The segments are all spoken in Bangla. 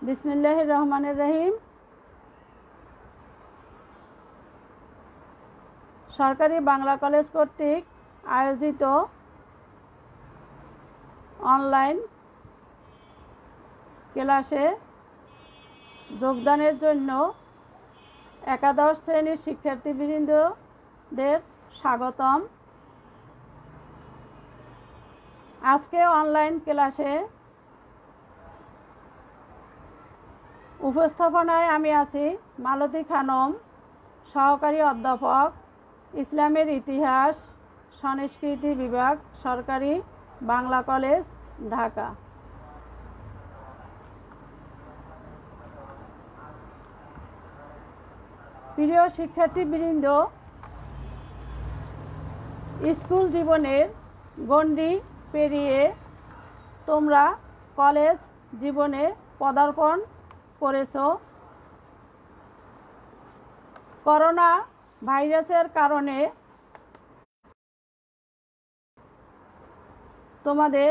বিসমিল্লাহির রহমানির রহিম। সরকারি বাংলা কলেজ কর্তৃক আয়োজিত অনলাইন ক্লাসে যোগদানের জন্য একাদশ শ্রেণীর শিক্ষার্থীবৃন্দদের স্বাগতম। আজকে অনলাইন ক্লাসে উপস্থাপনায় আমি আছি মালতী খানম, সহকারী অধ্যাপক, ইসলামের ইতিহাস সংস্কৃতি বিভাগ, সরকারি বাংলা কলেজ, ঢাকা। প্রিয় শিক্ষার্থীবৃন্দ, স্কুল জীবনের গণ্ডি পেরিয়ে তোমরা কলেজ জীবনে পদার্পণ করেছ। করোনা ভাইরাসের কারণে তোমাদের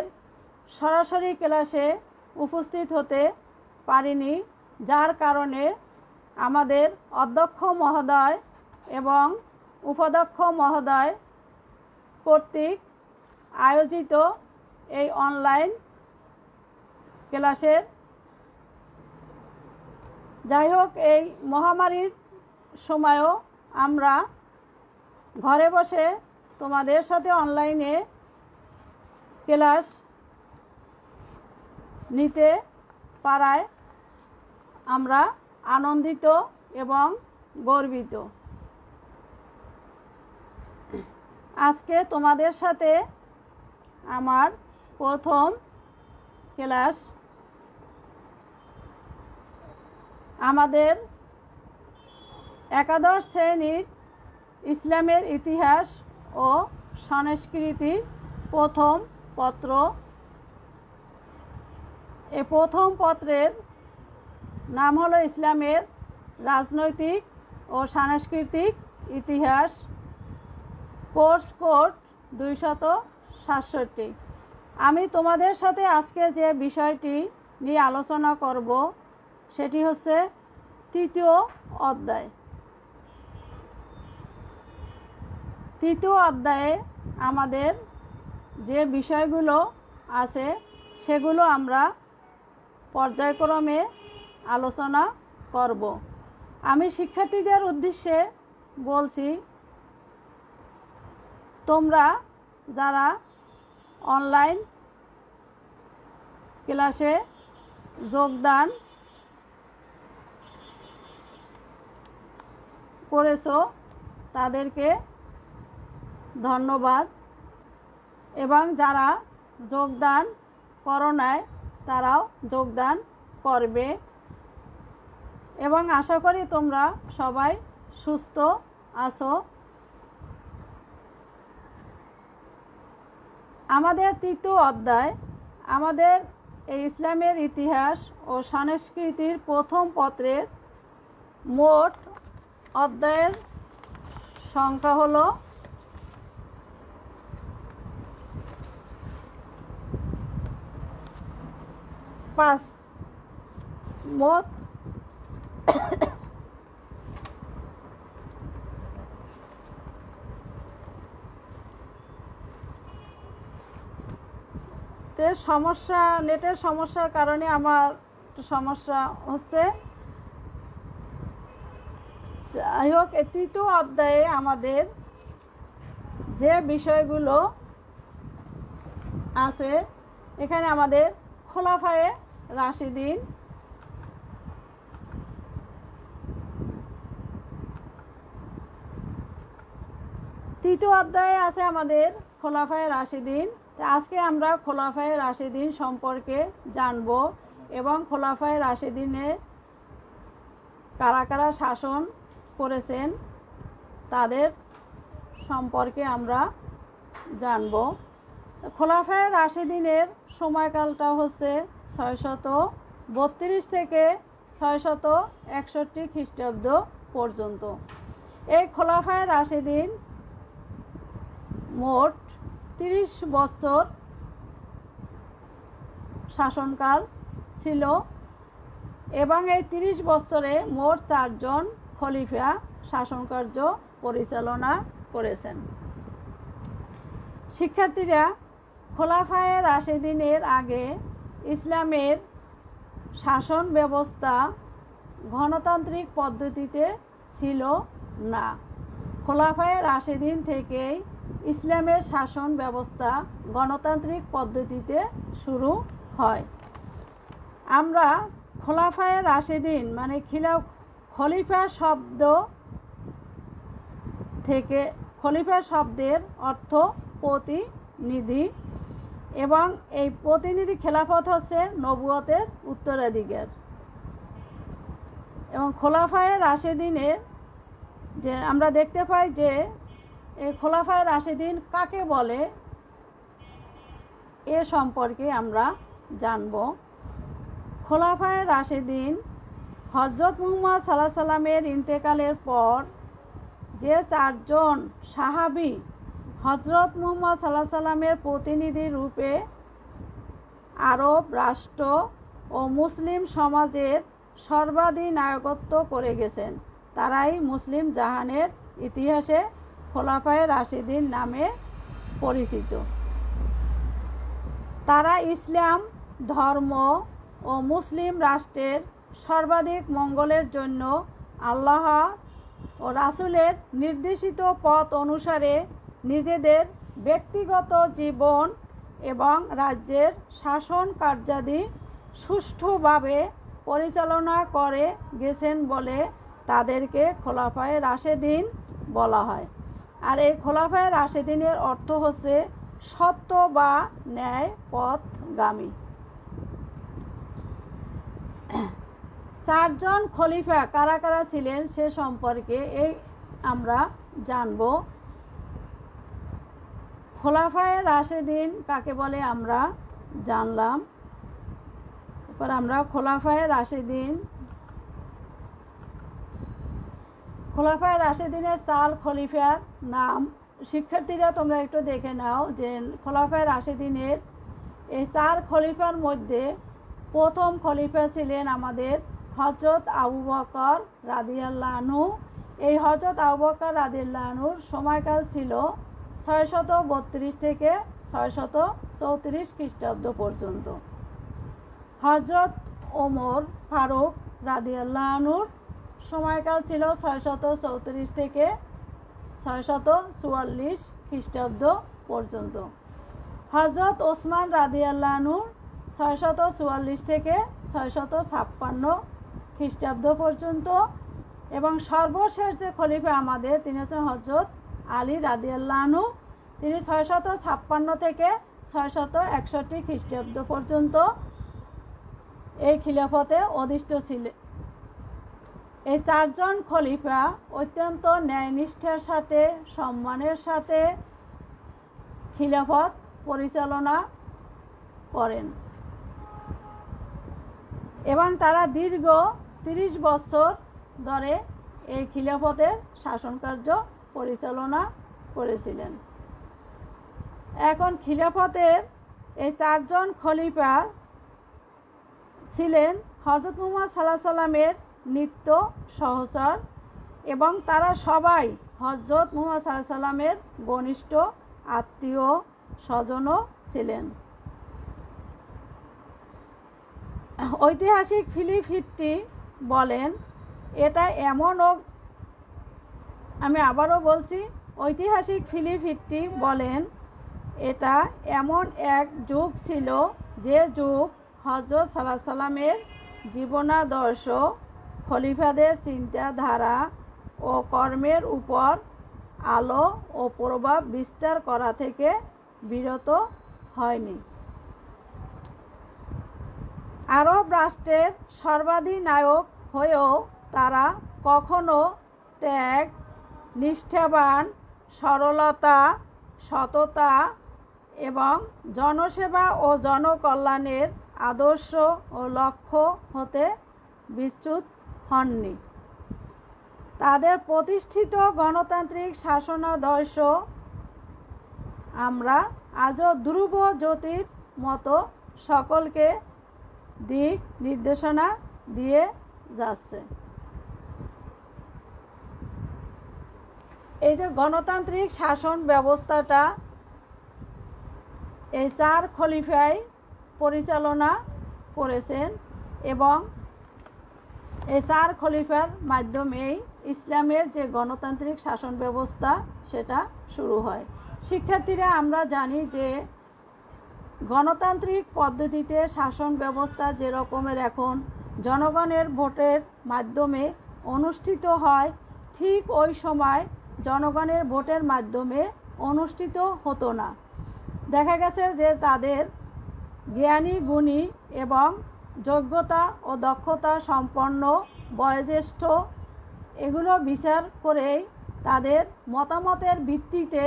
সরাসরি ক্লাসে উপস্থিত হতে পারিনি, যার কারণে আমাদের অধ্যক্ষ মহোদয় এবং উপাধ্যক্ষ মহোদয় কর্তৃক আয়োজিত এই অনলাইন ক্লাসের যাই হোক, এই মহামারীর সময়ও আমরা ঘরে বসে তোমাদের সাথে অনলাইনে ক্লাস নিতে পারায় আমরা আনন্দিত এবং গর্বিত। আজকে তোমাদের সাথে আমার প্রথম ক্লাস। আমাদের একাদশ শ্রেণীর ইসলামের ইতিহাস ও সংস্কৃতি প্রথম পত্র। এই প্রথম পত্রের নাম হলো ইসলামের রাজনৈতিক ও সাংস্কৃতিক ইতিহাস, কোর্স কোড 267। আমি তোমাদের সাথে আজকে যে বিষয়টি নিয়ে আলোচনা করব সেটি হচ্ছে তৃতীয় অধ্যায়। তৃতীয় অধ্যায়ে আমাদের যে বিষয়গুলো আছে সেগুলো আমরা পর্যায়ক্রমে আলোচনা করব। আমি শিক্ষার্থীদের উদ্দেশ্যে বলছি, তোমরা যারা অনলাইন ক্লাসে যোগদান করেছো তাদেরকে ধন্যবাদ, এবং যারা যোগদান করো নাই তারাও যোগদান করবে, এবং আশা করি তোমরা সবাই সুস্থ আছো। আমাদের তৃতীয় অধ্যায়, আমাদের এই ইসলামের ইতিহাস ও সংস্কৃতির প্রথম পত্রের মোট অধ্যায়ের সংখ্যা হলো 5। মোট নেটের সমস্যার কারণে আমার সমস্যা হচ্ছে। যাই হোক, এই তৃতীয় অধ্যায়ে আমাদের যে বিষয়গুলো আছে, এখানে আমাদের খোলাফায়ে রাশিদিন, তৃতীয় অধ্যায়ে আছে আমাদের খোলাফায়ে রাশিদিন। আজকে আমরা খোলাফায়ে রাশিদিন সম্পর্কে জানব, এবং খোলাফায়ে রাশিদিনে কারা কারা শাসন করেছেন তাদের সম্পর্কে আমরা জানব। খোলাফায়ে রাশিদিনের সময়কালটা হচ্ছে 632 থেকে 661 খ্রিস্টাব্দ পর্যন্ত। এই খোলাফায়ে রাশিদিন মোট 30 বছর শাসনকাল ছিল। এবং এই 30 বছরে মোট 4 জন খলিফা শাসনকার্য পরিচালনা করেছেন। শিক্ষার্থীরা, খোলাফায়ে রাশেদিনের আগে ইসলামের শাসন ব্যবস্থা গণতান্ত্রিক পদ্ধতিতে ছিল না। খোলাফায়ে রাশেদিন থেকেই ইসলামের শাসন ব্যবস্থা গণতান্ত্রিক পদ্ধতিতে শুরু হয়। আমরা খোলাফায়ে রাশেদিন মানে খলিফা শব্দ থেকে, খলিফা শব্দের অর্থ প্রতিনিধি, এবং এই প্রতিনিধি খেলাফত হচ্ছে নবুয়তের উত্তরাধিকার। এবং খোলাফায়ে রাশেদিনের যে আমরা দেখতে পাই যে এই খোলাফায়ে রাশেদিন কাকে বলে এ সম্পর্কে আমরা জানব। খোলাফায়ে রাশেদিন হযরত মুহাম্মদ সাল্লাল্লাহু আলাইহি সাল্লামের ইন্তেকালের পর যে 4 জন সাহাবী হযরত মুহাম্মদ সাল্লাল্লাহু আলাইহি সাল্লামের প্রতিনিধি রূপে আরব রাষ্ট্র ও মুসলিম সমাজের সর্বাধিনায়কত্ব করে গেছেন, তারাই মুসলিম জাহানের ইতিহাসে খোলাফায়ে রাশেদিন নামে পরিচিত। তারা ইসলাম ধর্ম ও মুসলিম রাষ্ট্রের সর্বাধিক মঙ্গলের জন্য আল্লাহ ও রাসূলের নির্দেশিত পথ অনুসারে নিজেদের ব্যক্তিগত জীবন এবং রাজ্যের শাসন কার্যাদি সুষ্ঠুভাবে পরিচালনা করে গেছেন বলে তাদেরকে খোলাফায়ে রাশেদিন বলা হয়। আর এই খোলাফায়ে রাশেদিনের অর্থ হচ্ছে সত্য বা ন্যায় পথগামী। 4 জন খলিফা কারা কারা ছিলেন সে সম্পর্কে আমরা জানব। খোলাফায়ে রাশেদিন কাকে বলে আমরা জানলাম। এরপর আমরা খোলাফায়ে রাশেদিনের 4 খলিফার নাম শিক্ষার্থীরা তোমরা একটু দেখে নাও যে খোলাফায়ে রাশেদিনের এই 4 খলিফার মধ্যে প্রথম খলিফা ছিলেন আমাদের হযরত আবু বকর রাদিয়াল্লাহু আনহু। এই হযরত আবু বকর রাদিয়াল্লাহু আনহুর সময়কাল ছিল 632 থেকে 634 খ্রিস্টাব্দ পর্যন্ত। হযরত ওমর ফারুক রাদিয়াল্লাহু আনহুর সময়কাল ছিল 634 থেকে 644 খ্রিস্টাব্দ পর্যন্ত। হযরত ওসমান রাদিয়াল্লাহু আনহুর 644 থেকে 656 খ্রিস্টাব্দ পর্যন্ত। এবং সর্বশেষ যে খলিফা আমাদের তিনি হচ্ছেন হযরত আলী রাদিয়াল্লাহু আনহু, তিনি 656 থেকে 661 খ্রিস্টাব্দ পর্যন্ত এই খিলাফতে অধিষ্ঠিত ছিলেন। এই 4 জন খলিফা অত্যন্ত ন্যায়নিষ্ঠার সাথে সম্মানের সাথে খিলাফত পরিচালনা করেন এবং তারা দীর্ঘ 30 বছর ধরে এই খিলাফতের শাসনকার্য পরিচালনা করেছিলেন। এখন খিলাফতের এই 4 জন খলিফা ছিলেন হযরত মুহাম্মদ সাল্লাল্লাহু আলাইহি সাল্লামের নিত্য সহচর এবং তারা সবাই হযরত মুহাম্মদ সাল্লাল্লাহু আলাইহি সাল্লামের ঘনিষ্ঠ আত্মীয় স্বজনও ছিলেন। ঐতিহাসিক ফিলিপ হিট্টি বলেন, এটা আমি আবারও বলছি, ঐতিহাসিক ফিলিপ হিট্টি বলেন এটা এমন এক যুগ ছিল যে যুগ হযরত সাল্লাল্লাহু আলাইহি সাল্লামের জীবনাদর্শ খলিফাদের চিন্তাধারা ও কর্মের উপর আলো ও প্রভাব বিস্তার করা থেকে বিরত হয়নি। আরব রাষ্ট্রের সর্বাধিনায়ক হয়েও তারা কখনো ত্যাগ, নিষ্ঠাবান, সরলতা, সততা এবং জনসেবা ও জনকল্যাণের আদর্শ ও লক্ষ্য হতে বিচ্যুত হননি। তাদের প্রতিষ্ঠিত গণতান্ত্রিক শাসনাদর্শ আমরা আজও ধ্রুব জ্যোতির মতো সকলকে দিক নির্দেশনা দিয়ে যাচ্ছে। এই যে গণতান্ত্রিক শাসন ব্যবস্থাটা এই 4 খলিফাই পরিচালনা করেছেন এবং এই 4 খলিফার মাধ্যমেই ইসলামের যে গণতান্ত্রিক শাসন ব্যবস্থা সেটা শুরু হয়। শিক্ষার্থীরা, আমরা জানি যে গণতান্ত্রিক পদ্ধতিতে শাসন ব্যবস্থা যে রকমের এখন জনগণের ভোটের মাধ্যমে অনুষ্ঠিত হয়, ঠিক ওই সময় জনগণের ভোটের মাধ্যমে অনুষ্ঠিত হতো না। দেখা গেছে যে তাদের জ্ঞানী, গুণী এবং যোগ্যতা ও দক্ষতা সম্পন্ন, বয়োজ্যেষ্ঠ এগুলো বিচার করেই তাদের মতামতের ভিত্তিতে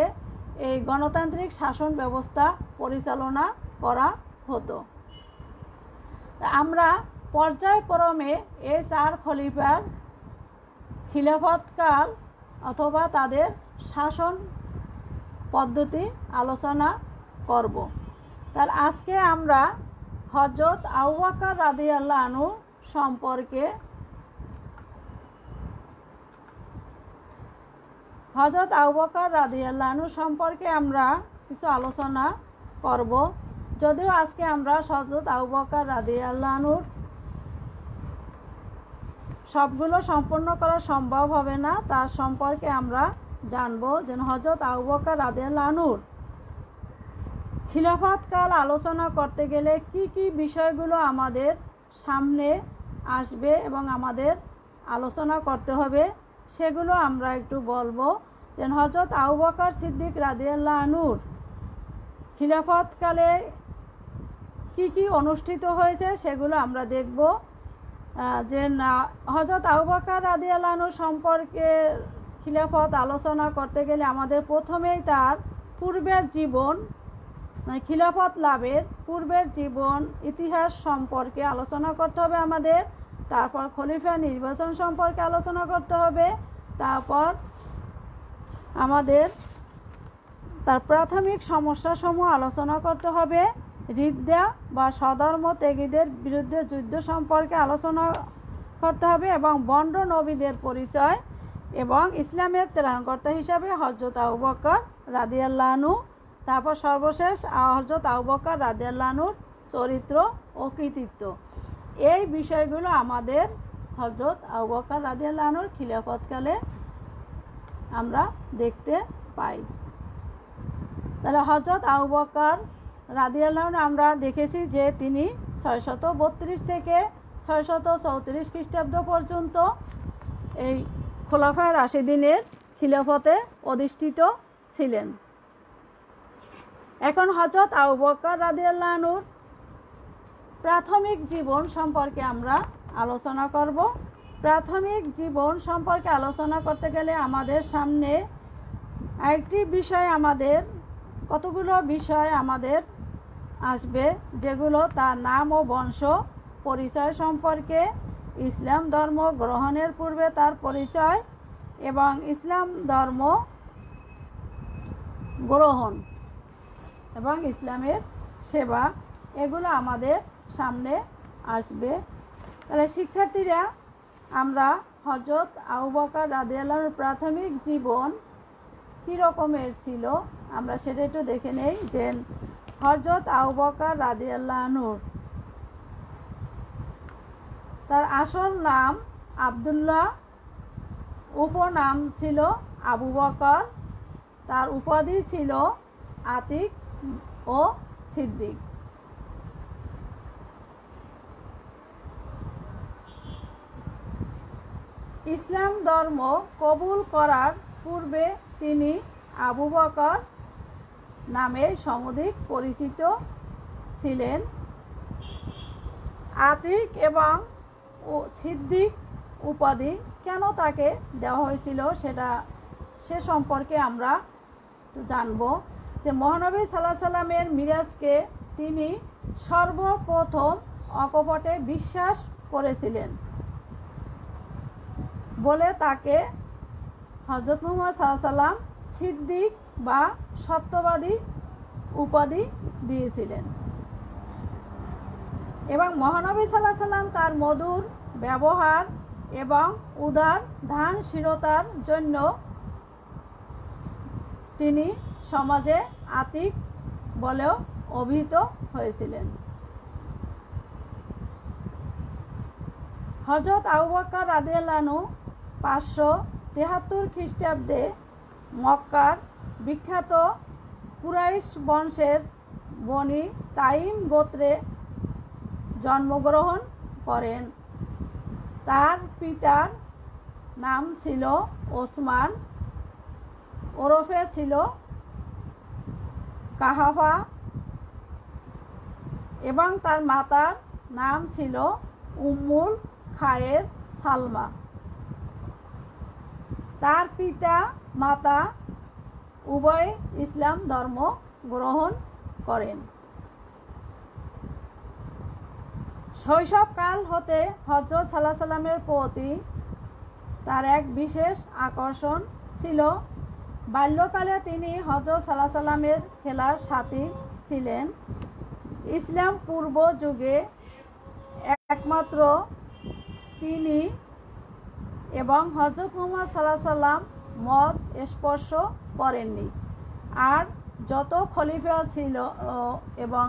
এই গণতান্ত্রিক শাসন ব্যবস্থা পরিচালনা করা হতো। আমরা পর্যায়ক্রমে এই 4 খলিফার খিলাফতকাল অথবা তাদের শাসন পদ্ধতি আলোচনা করব। তাহলে আজকে আমরা হযরত আবু বকর রাদিয়াল্লাহু আনহু সম্পর্কে আমরা কিছু আলোচনা করব। যদিও আজকে আমরা হযরত আবু বকর রাদিয়াল্লাহু আনহুর সবগুলো সম্পূর্ণ করা সম্ভব হবে না, তার সম্পর্কে আমরা জানবো যে হযরত আবু বকর রাদিয়াল্লাহু আনহুর খিলাফতকাল আলোচনা করতে গেলে কি কি বিষয়গুলো আমাদের সামনে আসবে এবং আমাদের আলোচনা করতে হবে সেগুলো আমরা একটু বলবো। যে হযরত আবু বকর সিদ্দিক রাদিয়াল্লাহু আনহুর খিলাফতকালে কি কি অনুষ্ঠিত হয়েছে সেগুলো আমরা দেখব। যে হযরত আবু বকর রাদিয়াল্লাহু আনহু সম্পর্কে খিলাফত আলোচনা করতে গেলে আমাদের প্রথমেই তার পূর্বের জীবন, খিলাফত লাভের পূর্বের জীবন ইতিহাস সম্পর্কে আলোচনা করতে হবে আমাদের। তারপর খলিফা নির্বাচন সম্পর্কে আলোচনা করতে হবে। তারপর আমাদের তার প্রাথমিক সমস্যাসমূহ আলোচনা করতে হবে। রিদ্দা বা স্বধর্ম ত্যাগীদের বিরুদ্ধে যুদ্ধ সম্পর্কে আলোচনা করতে হবে এবং বন্ড নবীদের পরিচয় এবং ইসলামের ত্রাণকর্তা হিসাবে হযরত আবু বকর রাদিয়াল্লাহু আনহু। তারপর সর্বশেষ হযরত আবু বকর রাদিয়াল্লাহু আনহুর চরিত্র ও কৃতিত্ব। এই বিষয়গুলো আমাদের হযরত আবু বকর রাদিয়াল্লাহু আনহুর খিলাফতকালে আমরা দেখতে পাই। তাহলে হযরত আবু বকর রাদিয়াল্লাহু আনহু আমরা দেখেছি যে তিনি 632 থেকে 634 খ্রিস্টাব্দ পর্যন্ত এই খোলাফায়ে রাশিদিনের খিলাফতে অধিষ্ঠিত ছিলেন। এখন হযরত আবু বকর রাদিয়াল্লাহু আনহুর প্রাথমিক জীবন সম্পর্কে আমরা আলোচনা করব। প্রাথমিক জীবন সম্পর্কে আলোচনা করতে গেলে আমাদের সামনে আরেকটি বিষয়, কতগুলো বিষয় আমাদের আসবে, যেগুলো তার নাম ও বংশ পরিচয় সম্পর্কে, ইসলাম ধর্ম গ্রহণের পূর্বে তার পরিচয় এবং ইসলাম ধর্ম গ্রহণ এবং ইসলামের সেবা, এগুলো আমাদের সামনে আসবে। তাহলে শিক্ষার্থীরা, আমরা হযরত আবু বকর রাদিয়াল্লাহু আনহুর প্রাথমিক জীবন কী রকমের ছিল আমরা সেটা একটু দেখে নেই। যে হযরত আবু বকর রাদিয়াল্লাহু আনহুর তার আসল নাম আব্দুল্লাহ, উপনাম ছিল আবু বকর, তার উপাধি ছিল আতিক ও সিদ্দিক। ইসলাম ধর্ম কবুল করার পূর্বে তিনি আবু বকর নামে সমধিক পরিচিত ছিলেন। আতিক এবং সিদ্দিক উপাধি কেন তাকে দেওয়া হয়েছিল সে সম্পর্কে আমরা জানব। যে মহানবী সাল্লাল্লাহু আলাইহি সাল্লামের মিরাজকে তিনি সর্বপ্রথম অকপটে বিশ্বাস করেছিলেন বলে তাকে হযরত মুহাম্মদ সাল্লাল্লাহু আলাইহি সাল্লাম সিদ্দিক বা সত্যবাদী উপাধি দিয়েছিলেন। এবং মহানবী সাল্লাল্লাহু আলাইহি সাল্লাম তার মধুর ব্যবহার এবং উদার দানশীলতার জন্য তিনি সমাজে আতিক বলেও অভিহিত হয়েছিলেন। হযরত আবু বকর রাদিয়াল্লাহু আনহু 573 খ্রিস্টাব্দে মক্কার বিখ্যাত কুরাইশ বংশের বনি তাইম গোত্রে জন্মগ্রহণ করেন। তার পিতার নাম ছিল ওসমান, ওরফে ছিল কাহাফা, এবং তার মাতার নাম ছিল উম্মুল খায়ের সালমা। তার পিতা মাতা উভয় ইসলাম ধর্ম গ্রহণ করেন। শৈশবকাল হতে হযরত সাল্লাল্লাহু আলাইহি সাল্লামের প্রতি তার এক বিশেষ আকর্ষণ ছিল। বাল্যকালে তিনি হযরত সাল্লাল্লাহু আলাইহি সাল্লামের খেলার সাথী ছিলেন। ইসলাম পূর্ব যুগে একমাত্র তিনি এবং হযরত মুহাম্মদ সাল্লাল্লাহু আলাইহি সাল্লাম মদ স্পর্শ করেননি। আর যত খলিফা ছিল এবং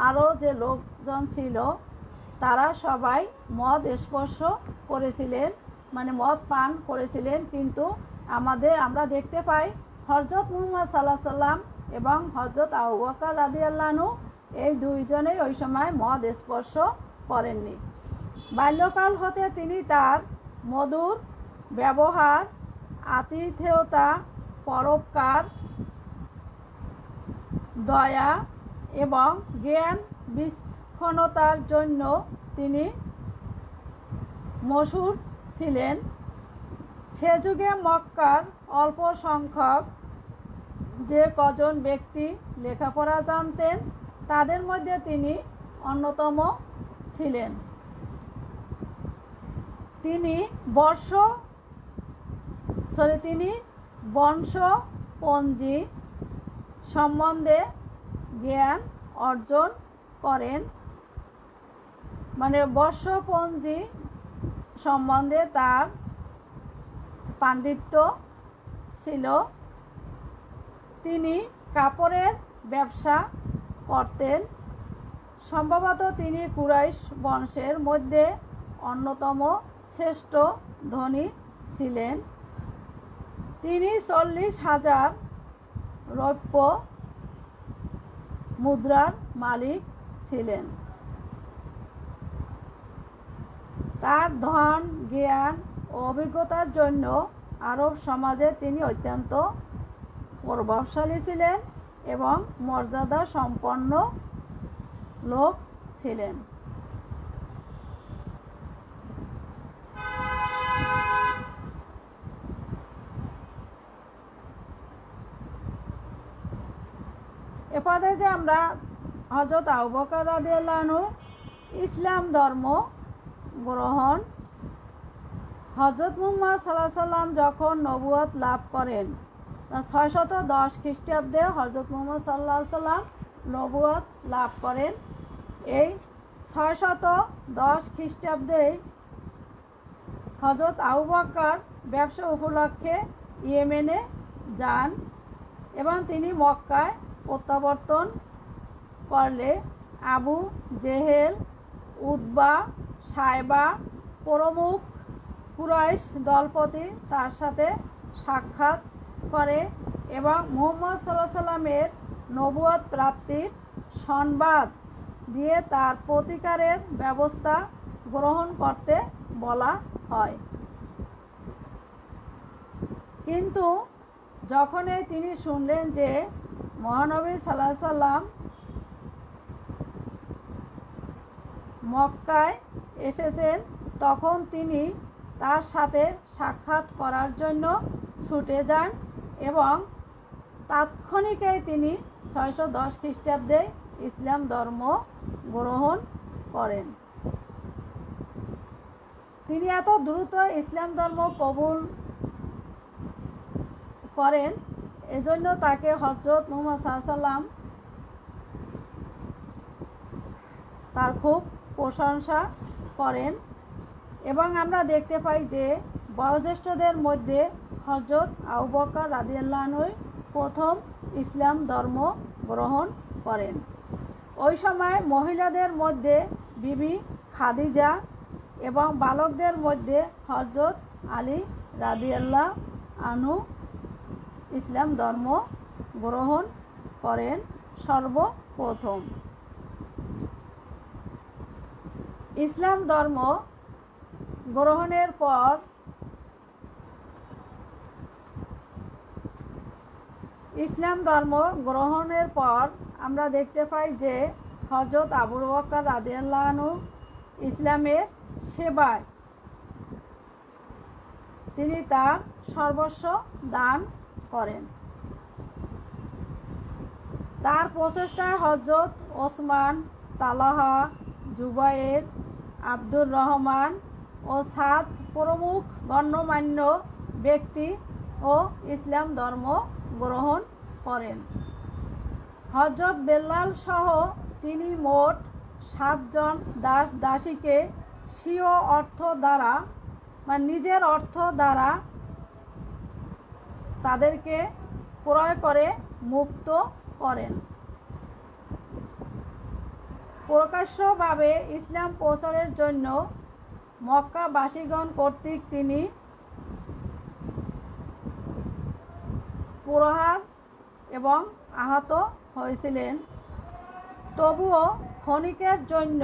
আরও যে লোকজন ছিল তারা সবাই মদ স্পর্শ করেছিলেন, মানে মদ পান করেছিলেন। কিন্তু আমরা দেখতে পাই হযরত মুহাম্মদ সাল্লাল্লাহু আলাইহি সাল্লাম এবং হযরত আবু বকর রাদিয়াল্লাহু আনহু এই দুইজনেই ওই সময় মদ স্পর্শ করেননি। বাল্যকাল হতে তিনি তার মধুর ব্যবহার, আতিথেয়তা, পরোপকার, দয়া এবং জ্ঞান বিচক্ষণতার জন্য তিনি মশহুর ছিলেন। সে যুগে মক্কার অল্প সংখ্যক যে কজন ব্যক্তি লেখাপড়া জানতেন তাদের মধ্যে তিনি অন্যতম ছিলেন। তিনি বংশপঞ্জি সম্বন্ধে জ্ঞান অর্জন করেন, মানে বংশপঞ্জি সম্বন্ধে তার পাণ্ডিত্য ছিল। তিনি কাপড়ের ব্যবসা করতেন। সম্ভবত তিনি কুরাইশ বংশের মধ্যে অন্যতম শ্রেষ্ঠ ধনী ছিলেন। তিনি 40,000 রৌপ্য মুদ্রার মালিক ছিলেন। তার ধন, জ্ঞান ও অভিজ্ঞতার জন্য আরব সমাজে তিনি অত্যন্ত প্রভাবশালী ছিলেন এবং মর্যাদা সম্পন্ন লোক ছিলেন। এরপরে যে আমরা হযরত আবু বকর রাদিয়াল্লাহু আনহু ইসলাম ধর্ম গ্রহণ, হযরত মুহাম্মদ সাল্লাল্লাহু আলাইহি সাল্লাম যখন নবুয়ত লাভ করেন 610 খ্রিস্টাব্দে হযরত মুহাম্মদ সাল্লাল্লাহু আলাইহি সাল্লাম নবুয়ত লাভ করেন। এই 610 খ্রিস্টাব্দে হযরত আবু বকর ব্যবসা উপলক্ষে ইয়েমেনে যান এবং তিনি মক্কায় প্রত্যাবর্তন করলে আবু জেহেল, উতবা, সায়বা প্রমুখ কুরাইশ দলপতি তার সাথে সাক্ষাৎ করে এবং মুহাম্মদ সাল্লাল্লাহু আলাইহি সাল্লামের নবুয়ত প্রাপ্তির সংবাদ দিয়ে তার প্রতিকারের ব্যবস্থা গ্রহণ করতে বলা হয়। কিন্তু যখনই তিনি শুনলেন যে মহানবী সাল্লাল্লাহু আলাইহি সাল্লাম মক্কায় এসেছেন তখন তিনি তার সাথে সাক্ষাৎ করার জন্য ছুটে যান এবং তাৎক্ষণিকই তিনি 610 খ্রিস্টাব্দে ইসলাম ধর্ম গ্রহণ করেন। তিনি এত দ্রুত ইসলাম ধর্ম কবুল করেন, এজন্য তাকে হযরত মুহাম্মদ সাল্লাল্লাহু আলাইহি সাল্লাম তার খুব প্রশংসা করেন এবং আমরা দেখতে পাই যে বয়োজ্যেষ্ঠদের মধ্যে হযরত আবু বকর রাদিয়াল্লাহু আনহু প্রথম ইসলাম ধর্ম গ্রহণ করেন। ওই সময় মহিলাদের মধ্যে বিবি খাদিজা এবং বালকদের মধ্যে হযরত আলী রাদিয়াল্লাহু আনহু ইসলাম ধর্ম গ্রহণ করেন সর্বপ্রথম। ইসলাম ধর্ম গ্রহণের পর আমরা দেখতে পাই যে হযরত আবু বকর রাদিয়াল্লাহু আনহু ইসলামের সেবায় তিনি তার সর্বস্ব দান করেন। তার প্রচেষ্টায় হযরত ওসমান, তালহা, জুবায়ের, আব্দুর রহমান ও সাদ প্রমুখ গণ্যমান্য ব্যক্তি ও ইসলাম ধর্ম গ্রহণ করেন। হযরত বেলাল সহ তিনি মোট 7 জন দাস দাসীকে স্বীয় অর্থ দ্বারা নিজের অর্থ দ্বারা তাদেরকে ক্রয় করে মুক্ত করেন। প্রকাশ্যভাবে ইসলাম প্রচারের জন্য মক্কাবাসীগণ কর্তৃক তিনি প্রহার এবং আহত হয়েছিলেন। তবুও ক্ষণিকের জন্য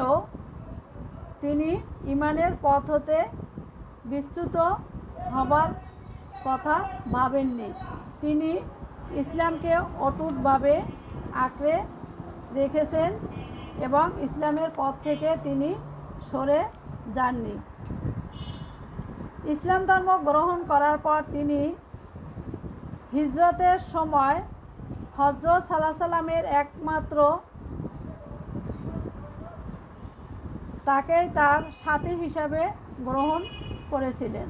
তিনি ঈমানের পথ হতে বিচ্যুত হবার কথা ভাবেননি। তিনি ইসলামকে অটুটভাবে আঁকড়ে রেখেছেন এবং ইসলামের পথ থেকে তিনি সরে যাননি। ইসলাম ধর্ম গ্রহণ করার পর তিনি হিজরতের সময় হযরত সাল্লাল্লাহু আলাইহি সাল্লামের একমাত্র তাকেই তার সাথী হিসাবে গ্রহণ করেছিলেন।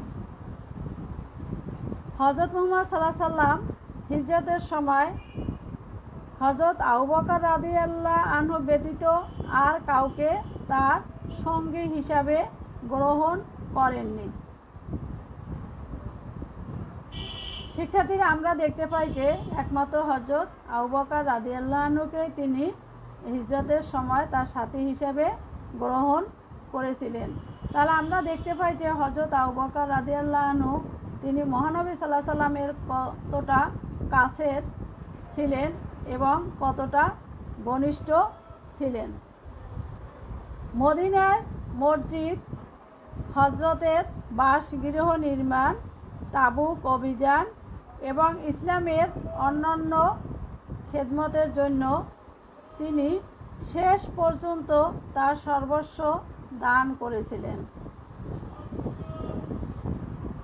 হযরত মুহাম্মদ সাল্লাল্লাহু আলাইহি সাল্লাম হিজরতের সময় হযরত আবু বকর রাদিয়াল্লাহু আনহু ব্যতীত আর কাউকে তার সঙ্গী হিসাবে গ্রহণ করেননি। শিক্ষার্থীরা, আমরা দেখতে পাই যে একমাত্র হযরত আবু বকর রাদিয়াল্লাহু আনহুকে তিনি হিজরতের সময় তার সাথী হিসাবে গ্রহণ করেছিলেন। তাহলে আমরা দেখতে পাই যে হযরত আবু বকর রাদিয়াল্লাহু আনহু তিনি মহানবী সাল্লাল্লাহু আলাইহি সাল্লামের কতটা কাছের ছিলেন এবং কতটা ঘনিষ্ঠ ছিলেন। মদিনায় মসজিদ, হযরতের বাসগৃহ নির্মাণ, তাবুক অভিযান এবং ইসলামের অন্যান্য খেদমতের জন্য তিনি শেষ পর্যন্ত তার সর্বস্ব দান করেছিলেন।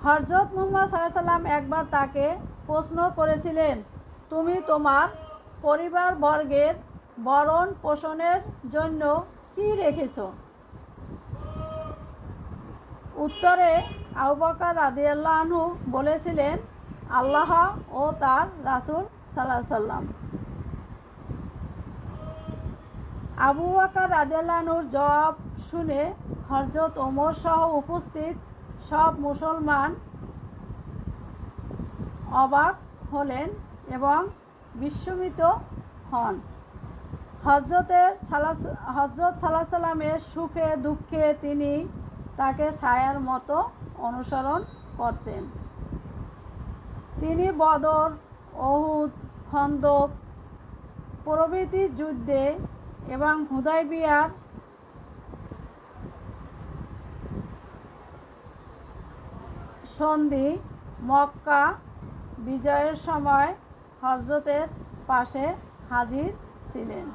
হযরত মুহাম্মদ সাল্লাল্লাহু আলাইহি সাল্লাম একবার তাকে প্রশ্ন করেছিলেন, তুমি তোমার পরিবার বর্গের ভরণ পোষণের জন্য কি রেখেছো? উত্তরে আবু বকর রাদিয়াল্লাহু আনহু বলেছিলেন, আল্লাহ ও তার রাসূল সাল্লাল্লাহু আলাইহি সাল্লাম। আবু বকর রাদিয়াল্লাহু আনহুর জবাব শুনে হযরত ওমর সহ উপস্থিত সব মুসলমান অবাক হলেন এবং বিস্মিত হন। হযরত সাল্লাল্লাহু আলাইহি সাল্লামের সুখে দুঃখে তিনি তাকে ছায়ার মতো অনুসরণ করতেন। তিনি বদর, উহুদ, খন্দক প্রভৃতি যুদ্ধে এবং হুদায়বিয়ার সন্ধি, মক্কা বিজয়ের সময় হযরতের পাশে হাজির ছিলেন।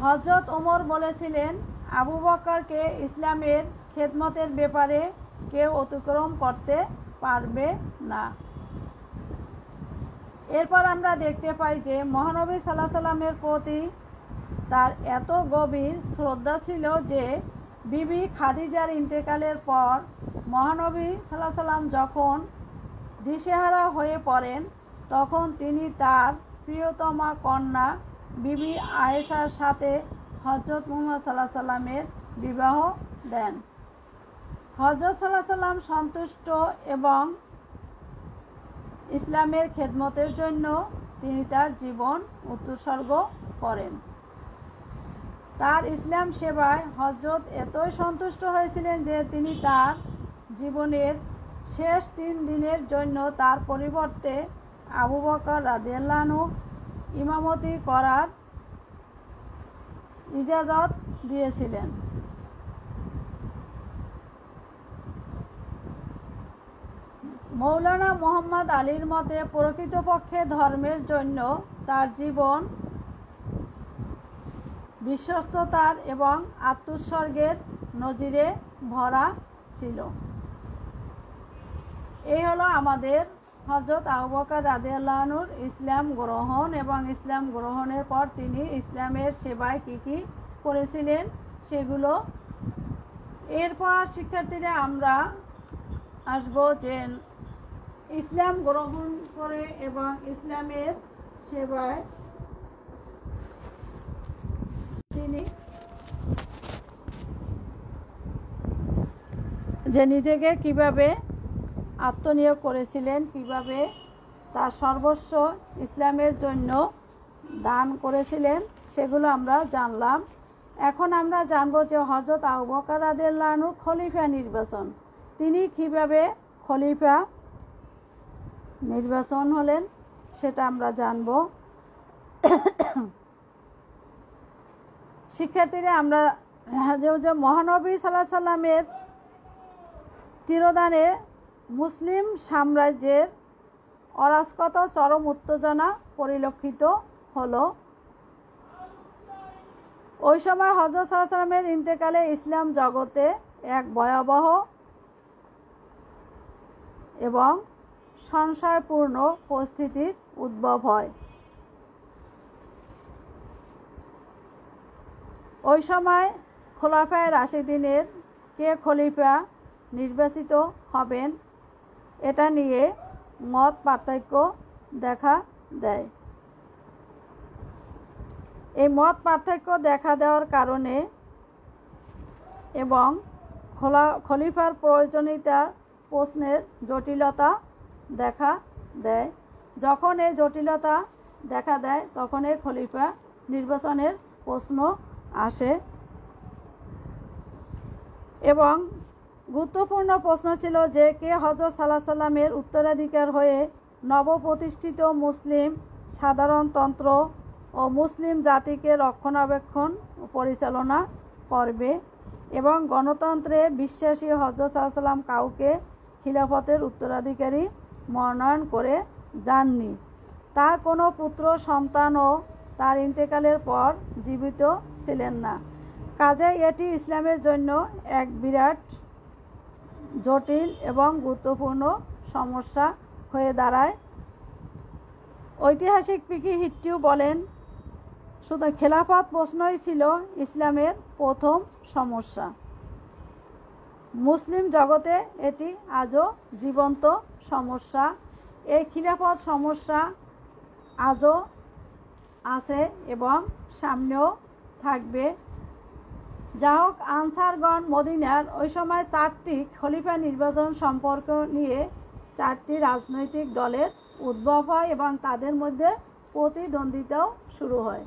হযরত ওমর বলেছিলেন, আবু বকরকে ইসলামের খেদমতের ব্যাপারে কেউ অতিক্রম করতে পারবে না। এরপর আমরা দেখতে পাই যে মহানবী সাল্লাল্লাহু আলাইহি সাল্লামের প্রতি তার এত গভীর শ্রদ্ধা ছিল যে বিবি খাদিজার ইন্তেকালের পর মহানবী সাল্লাল্লাহু আলাইহি সাল্লাম যখন দিশেহারা হয়ে পড়েন, তখন তিনি তার প্রিয়তমা কন্যা বিবি আয়েশার সাথে হযরত মুহাম্মদ সাল্লাল্লাহু আলাইহি সাল্লামের বিবাহ দেন। হযরত সাল্লাল্লাহু আলাইহি সাল্লাম সন্তুষ্ট এবং ইসলামের খেদমতের জন্য তিনি তার জীবন উৎসর্গ করেন। তার ইসলাম সেবায় হযরত এতই সন্তুষ্ট হয়েছিলেন যে তিনি তার জীবনের শেষ 3 দিনের জন্য তার পরিবর্তে আবু বকর রাদিয়াল্লাহু আনহু ইমামতি করার ইজাজত দিয়েছিলেন। মৌলানা মুহাম্মদ আলীর মতে প্রকৃতপক্ষে ধর্মের জন্য তার জীবন বিশ্বস্ততার এবং আত্মোৎসর্গের নজিরে ভরা ছিল। এই হলো আমাদের হযরত আবু বকর রাদিয়াল্লাহু আনহুর ইসলাম গ্রহণ এবং ইসলাম গ্রহণের পর তিনি ইসলামের সেবায় কী কী করেছিলেন সেগুলো। এরপর শিক্ষার্থীরা আমরা আসবো যে ইসলাম গ্রহণ করে এবং ইসলামের সেবায় তিনি যে নিজেকে কিভাবে আত্মনিয়োগ করেছিলেন, কিভাবে তার সর্বস্ব ইসলামের জন্য দান করেছিলেন সেগুলো আমরা জানলাম। এখন আমরা জানবো যে হযরত আবু বকর রাদিয়াল্লাহু আনহু খলিফা নির্বাচন, তিনি কিভাবে খলিফা নির্বাচন হলেন সেটা আমরা জানব। শিক্ষার্থীরা আমরা যে মহানবী সাল্লাল্লাহু আলাইহি সাল্লামের তিরোধানে মুসলিম সাম্রাজ্যের অরাজকতা চরম উত্তেজনা পরিলক্ষিত হলো। ওই সময় হযরত সাল্লাল্লাহু আলাইহি সাল্লামের ইন্তেকালে ইসলাম জগতে এক ভয়াবহ এবং সংশয়পূর্ণ পরিস্থিতির উদ্ভব হয়। ওই সময় খোলাফায়ে রাশিদিনের কে খলিফা নির্বাচিত হবেন এটা নিয়ে মত পার্থক্য দেখা দেয়। এই মত পার্থক্য দেখা দেওয়ার কারণে এবং খলিফার প্রয়োজনীয়তা প্রশ্নের জটিলতা দেখা দেয়। যখন এই জটিলতা দেখা দেয় তখন এই খলিফা নির্বাচনের প্রশ্ন আসে এবং গুরুত্বপূর্ণ প্রশ্ন ছিল যে কে হযরত সাল্লাল্লাহু আলাইহি সাল্লামের উত্তরাধিকার হয়ে নবপ্রতিষ্ঠিত মুসলিম সাধারণতন্ত্র ও মুসলিম জাতিকে রক্ষণাবেক্ষণ পরিচালনা করবে এবং গণতন্ত্রে বিশ্বাসী হযরত সাল্লাল্লাহু আলাইহি সাল্লাম কাউকে খিলাফতের উত্তরাধিকারী মনোনয়ন করে যাননি। তার কোনো পুত্র সন্তানও তার ইন্তেকালের পর জীবিত ছিলেন না। কাজেই এটি ইসলামের জন্য এক বিরাট জটিল এবং গুরুত্বপূর্ণ সমস্যা হয়ে দাঁড়ায়। ঐতিহাসিক ফিকহিবিদরা বলেন শুধু খেলাফত প্রশ্নই ছিল ইসলামের প্রথম সমস্যা। মুসলিম জগতে এটি আজও জীবন্ত সমস্যা। এই খিলাফত সমস্যা আজও আছে এবং সামনেও থাকবে। যা হোক, আনসারগণ মদিনার ওই সময় 4টি খলিফা নির্বাচন সম্পর্ক নিয়ে 4টি রাজনৈতিক দলের উদ্ভব হয় এবং তাদের মধ্যে প্রতিদ্বন্দ্বিতাও শুরু হয়।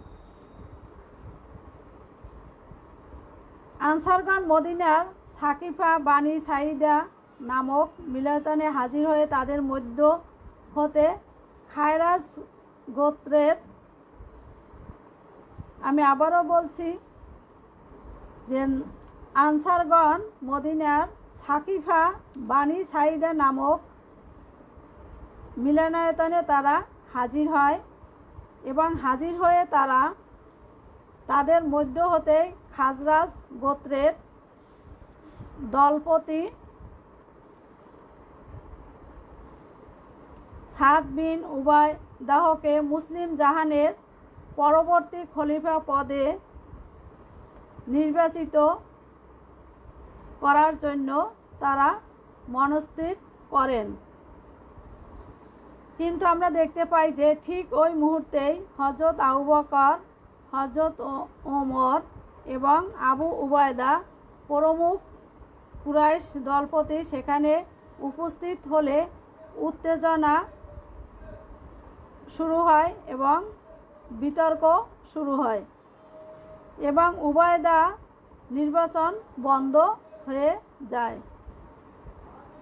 আনসারগণ মদিনার সাকিফা বানি সাইদা নামক মিলনায়তনে হাজির হয়ে তাদের মধ্য হতে খায়রাজ গোত্রের, আমি আবারও বলছি যে আনসারগণ মদিনার সাকিফা বানি সাইদা নামক মিলনায়তনে তারা হাজির হয় এবং হাজির হয়ে তারা তাদের মধ্য হতে খাজরাজ গোত্রের দলপতি সাদ বিন উবায়দাহকে মুসলিম জাহানের পরবর্তী খলিফা পদে নির্বাচিত করার জন্য তারা মনস্থির করেন। কিন্তু আমরা দেখতে পাই যে ঠিক ওই মুহূর্তেই হযরত আবু বকর, হযরত ওমর এবং আবু উবায়দা প্রমুখ কুরাইশ দলপতি সেখানে উপস্থিত হলে উত্তেজনা শুরু হয় এবং বিতর্ক শুরু হয় এবং উবায়দা নির্বাচন বন্ধ হয়ে যায়।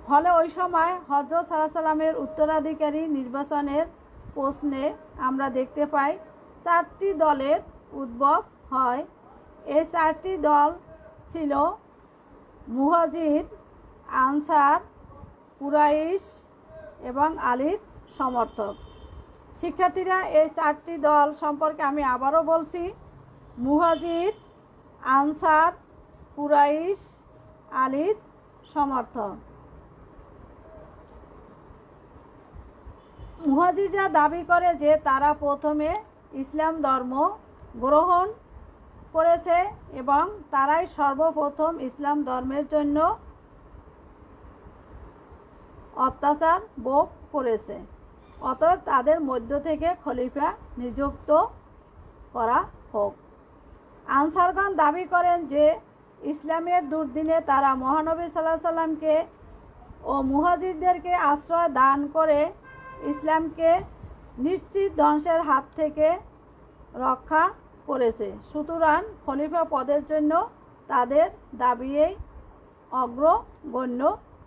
ফলে ওই সময় হযরত সাল্লাল্লাহু আলাইহি ওয়াসাল্লামের উত্তরাধিকারী নির্বাচনের প্রশ্নে আমরা দেখতে পাই 4টি দলের উদ্ভব হয়। এই 4টি দল ছিল মুহাজির, আনসার, কুরাইশ এবং আলীর সমর্থক। শিক্ষার্থীরা, এই 4টি দল সম্পর্কে আমি আবারও বলছি: মুহাজির, আনসার, কুরাইশ, আলীর সমর্থক। মুহাজিররা দাবি করে যে তারা প্রথমে ইসলাম ধর্ম গ্রহণ করেছে এবং তারাই সর্বপ্রথম ইসলাম ধর্মের জন্য অত্যাচার ভোগ করেছে, অতএব তাদের মধ্য থেকে খলিফা নিযুক্ত করা হোক। আনসারগণ দাবি করেন যে ইসলামের দুর্দিনে তারা মহানবী সাল্লাল্লাহু আলাইহি ওয়াসাল্লামকে ও মুহাজিরদেরকে আশ্রয় দান করে ইসলামকে নিশ্চিত ধ্বংসের হাত থেকে রক্ষা করেছে। সুতরাং খলিফা পদের জন্য তাদের দাবিই অগ্রগণ্য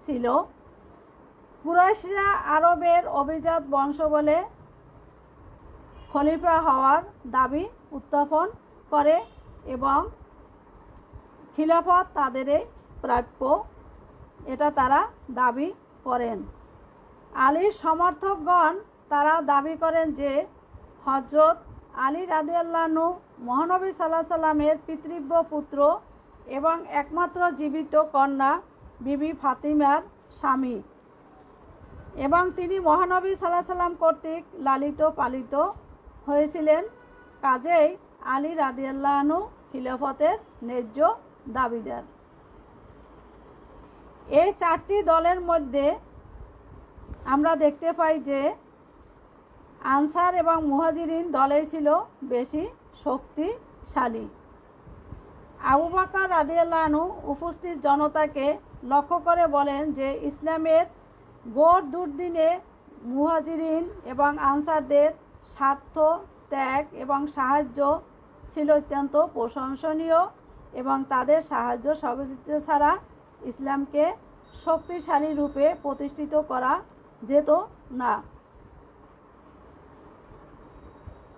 ছিল। কুরাইশরা আরবের অভিজাত বংশ বলে খলিফা হওয়ার দাবি উত্থাপন করে এবং খিলাফত তাদেরই প্রাপ্য, এটা তারা দাবি করেন। আলীর সমর্থকগণ তারা দাবি করেন যে হযরত আলী রাদিয়াল্লাহু আনহু মহানবী সাল্লাল্লাহু আলাইহি ওয়াসাল্লামের পিতৃব্য পুত্র এবং একমাত্র জীবিত কন্যা বিবি ফাতিমার স্বামী এবং তিনি মহানবী সাল্লাল্লাহু আলাইহি ওয়াসাল্লাম কর্তৃক লালিত পালিত হয়েছিলেন। কাজেই আলী রাদিয়াল্লাহু আনহু খিলাফতের ন্যায্য দাবিদার। এই 4টি দলের মধ্যে আমরা দেখতে পাই যে আনসার এবং মুহাজিরিন দলেই ছিল বেশি শক্তিশালী। আবু বকর রাদিয়াল্লাহু আনহু উপস্থিত জনতাকে লক্ষ্য করে বলেন যে ইসলামের ঘোর দুর্দিনে মুহাজিরিন এবং আনসারদের স্বার্থ ত্যাগ এবং সাহায্য ছিল অত্যন্ত প্রশংসনীয় এবং তাদের সাহায্য সহযোগিতা ছাড়া ইসলামকে শক্তিশালী রূপে প্রতিষ্ঠিত করা যেত না।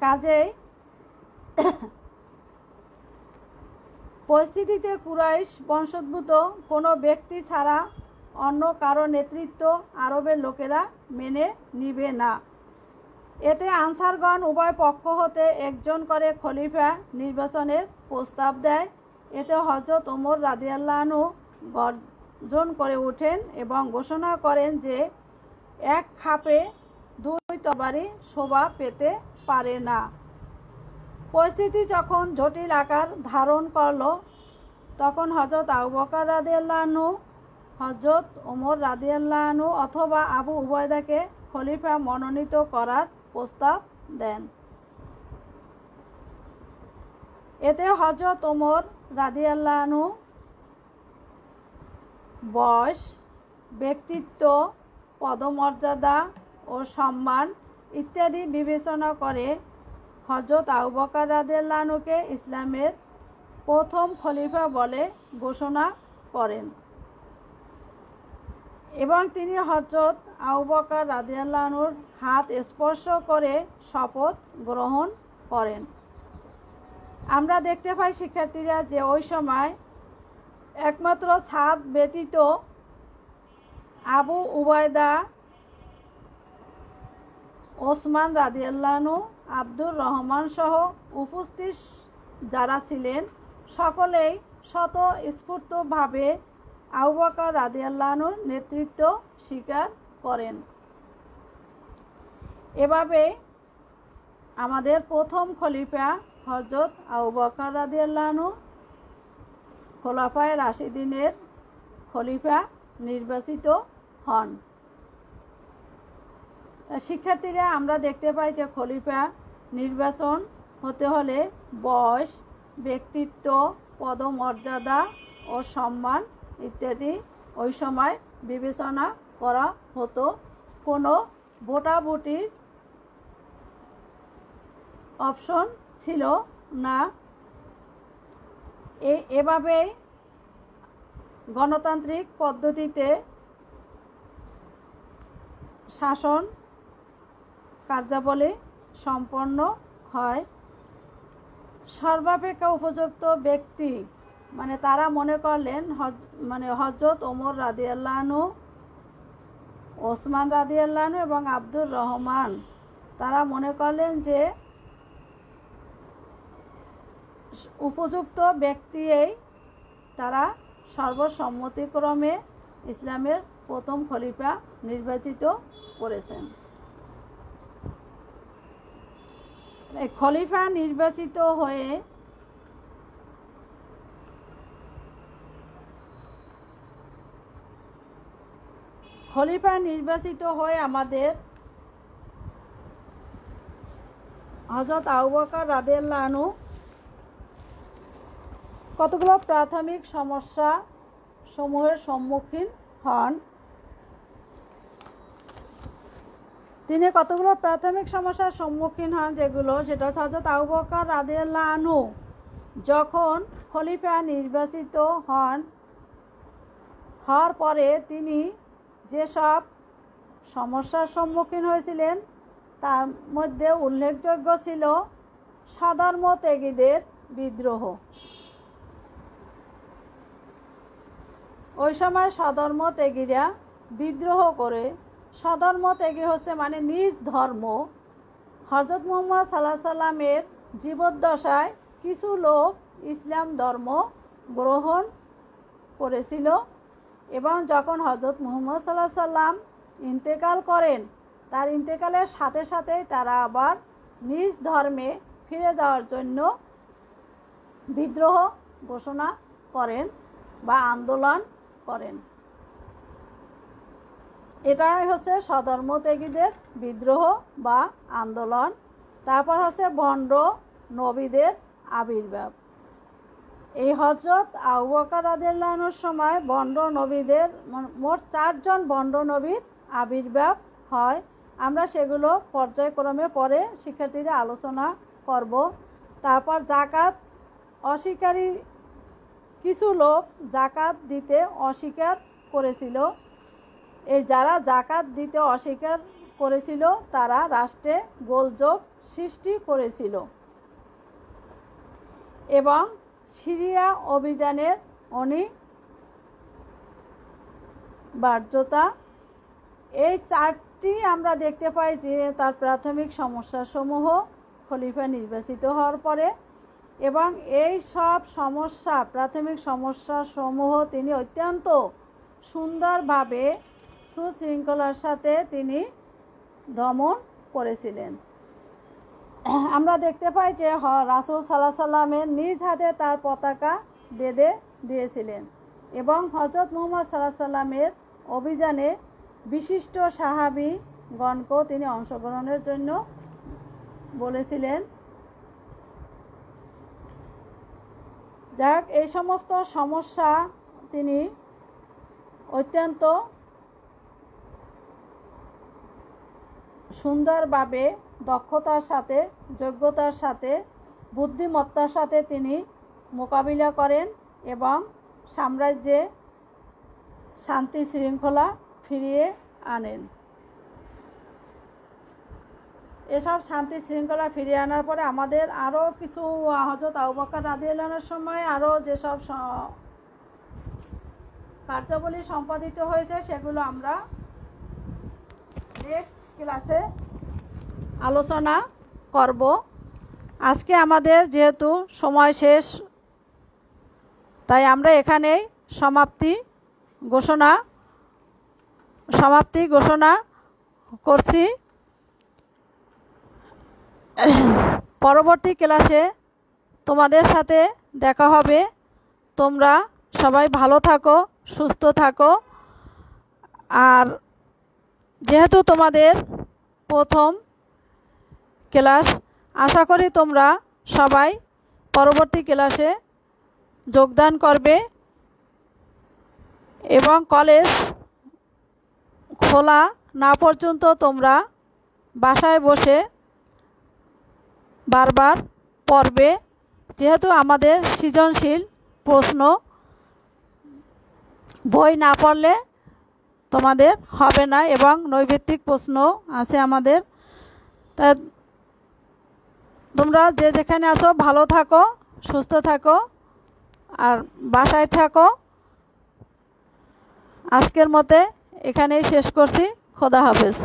কাজেই পরিস্থিতিতে কুরাইশ বংশোদ্ভূত কোনো ব্যক্তি ছাড়া অন্য কারো নেতৃত্ব আরবের লোকেরা মেনে নিবে না। এতে আনসারগণ উভয় পক্ষ হতে একজন করে খলিফা নির্বাচনের প্রস্তাব দেয়। এতে হযরত ওমর রাদিয়াল্লাহু আনহু গর্জন করে ওঠেন এবং ঘোষণা করেন যে এক খাপে 2 তরবারি শোভা পেতে পারে না। পরিস্থিতি যখন জটিল আকার ধারণ করল তখন হযরত আবু বকর রাদিয়াল্লাহু আনহু, হযরত ওমর রাদিয়াল্লাহু আনহু অথবা আবু উবায়দাকে খলিফা মনোনীত করার প্রস্তাব দেন। এতে হযরত ওমর রাদিয়াল্লাহু আনহু বয়স, ব্যক্তিত্ব, পদমর্যাদা ও সম্মান ইত্যাদি বিবেচনা করে হযরত আবু বকর রাদিয়াল্লাহু আনহুকে ইসলামের প্রথম খলিফা বলে ঘোষণা করেন এবং তিনি হযরত আবু বকর রাদিয়াল্লাহু আনহুর হাত স্পর্শ করে শপথ গ্রহণ করেন। আমরা দেখতে পাই শিক্ষার্থীরা যে ওই সময় একমাত্র সাদ ব্যতীত আবু উবায়দা, ওসমান রাদিয়াল্লাহু আনহু, আব্দুর রহমান সহ উপস্থিত যারা ছিলেন সকলেই স্বতঃস্ফূর্তভাবে আবু বকর রাদিয়াল্লাহু আনহুর নেতৃত্ব স্বীকার করেন। এভাবে আমাদের প্রথম খলিফা হযরত আবু বকর রাদিয়াল্লাহু আনহু খোলাফায়ে রাশিদিনের খলিফা নির্বাচিত হন। শিক্ষার্থীরা, আমরা দেখতে পাই যে খলিফা নির্বাচন হতে হলে বয়স, ব্যক্তিত্ব, পদমর্যাদা ও সম্মান ইত্যাদি ওই সময় বিবেচনা করা হতো। কোনো ভোটাভুটির অপশন ছিল না। এভাবেই গণতান্ত্রিক পদ্ধতিতে শাসন কার্যাবলী সম্পন্ন হয়। সর্বাপেক্ষা উপযুক্ত ব্যক্তি মানে তারা মনে করলেন হযরত ওমর রাদিয়াল্লাহু আনহু, ওসমান রাদিয়াল্লাহু আনহু এবং আব্দুর রহমান। তারা মনে করলেন যে উপযুক্ত ব্যক্তিই তারা সর্বসম্মতিক্রমে ইসলামের প্রথম খলিফা নির্বাচিত করেছেন। খলিফা নির্বাচিত হয়ে আমাদের হযরত আবু বকর রাদিয়াল্লাহু আনহু কতগুলো প্রাথমিক সমস্যা সমূহের সম্মুখীন হন। তিনি কতগুলো প্রাথমিক সমস্যার সম্মুখীন হন যেগুলো, সেটা হযরত আবু বকর রাদিয়াল্লাহু আনহু যখন খলিফা নির্বাচিত হওয়ার পরে তিনি যেসব সমস্যার সম্মুখীন হয়েছিলেন তার মধ্যে উল্লেখযোগ্য ছিল স্বধর্ম ত্যাগীদের বিদ্রোহ। ওই সময় স্বধর্ম ত্যাগীরা বিদ্রোহ করে, স্বধর্ম ত্যাগী হচ্ছে মানে নিজ ধর্ম। হযরত মুহাম্মদ সাল্লাল্লাহু আলাইহি সাল্লামের জীবদ্দশায় কিছু লোক ইসলাম ধর্ম গ্রহণ করেছিল এবং যখন হযরত মুহাম্মদ সাল্লাল্লাহু আলাইহি সাল্লাম ইন্তেকাল করেন, তার ইন্তেকালের সাথে সাথেই তারা আবার নিজ ধর্মে ফিরে যাওয়ার জন্য বিদ্রোহ ঘোষণা করেন বা আন্দোলন করেন। এটাই হচ্ছে স্বধর্ম ত্যাগীদের বিদ্রোহ বা আন্দোলন। তারপর হচ্ছে ভণ্ড নবীদের আবির্ভাব। এই হযরত আবু বকর রাদিয়াল্লাহু আনহুর সময় ভণ্ড নবীদের মোট 4 জন ভণ্ড নবীর আবির্ভাব হয়। আমরা সেগুলো পর্যায়ক্রমে পরে শিক্ষার্থীরা আলোচনা করব। তারপর জাকাত অস্বীকারী কিছু লোক জাকাত দিতে অস্বীকার করেছিল। এই যারা জাকাত দিতে অস্বীকার করেছিল তারা রাষ্ট্রে গোলযোগ সৃষ্টি করেছিল এবং সিরিয়া অভিযানের অনিবার্যতা, এই 4টি আমরা দেখতে পাই যে তার প্রাথমিক সমস্যাসমূহ খলিফা নির্বাচিত হওয়ার পরে। এবং এই সব সমস্যা, প্রাথমিক সমস্যাসমূহ তিনি অত্যন্ত সুন্দরভাবে সুশৃঙ্খলার সাথে তিনি দমন করেছিলেন। আমরা দেখতে পাই যে রাসূল সাল্লাল্লাহু আলাইহি সাল্লামের নিজ হাতে তার পতাকা বেঁধে দিয়েছিলেন এবং হযরত মুহাম্মদ সাল্লাল্লাহু আলাইহি সাল্লামের অভিযানে বিশিষ্ট সাহাবীগণকেও তিনি অংশগ্রহণের জন্য বলেছিলেন। যাক, এই সমস্ত সমস্যা তিনি অত্যন্ত সুন্দরভাবে দক্ষতার সাথে, যোগ্যতার সাথে, বুদ্ধিমত্তার সাথে তিনি মোকাবিলা করেন এবং সাম্রাজ্যে শান্তি শৃঙ্খলা ফিরিয়ে আনেন। এসব শান্তি শৃঙ্খলা ফিরিয়ে আনার পরে আমাদের আরও কিছু হযরত আবু বকর রাদিয়াল্লাহু আনহুর সময় আরও যেসব কার্যাবলী সম্পাদিত হয়েছে সেগুলো আমরা নেক্সট ক্লাসে আলোচনা করব। আজকে আমাদের যেহেতু সময় শেষ, তাই আমরা এখানেই সমাপ্তি ঘোষণা করছি। পরবর্তী ক্লাসে তোমাদের সাথে দেখা হবে। তোমরা সবাই ভালো থাকো, সুস্থ থাকো। আর যেহেতু তোমাদের প্রথম ক্লাস, আশা করি তোমরা সবাই পরবর্তী ক্লাসে যোগদান করবে এবং কলেজ খোলা না পর্যন্ত তোমরা বাসায় বসে বারবার পড়বে, যেহেতু আমাদের সৃজনশীল প্রশ্ন বই না পড়লে তোমাদের হবে না এবং নৈর্ব্যক্তিক প্রশ্ন আছে আমাদের। তা তোমরা যে যেখানে আছো ভালো থাকো, সুস্থ থাকো আর বাসায় থাকো। আজকের মতে এখানেই শেষ করছি। খোদা হাফেজ।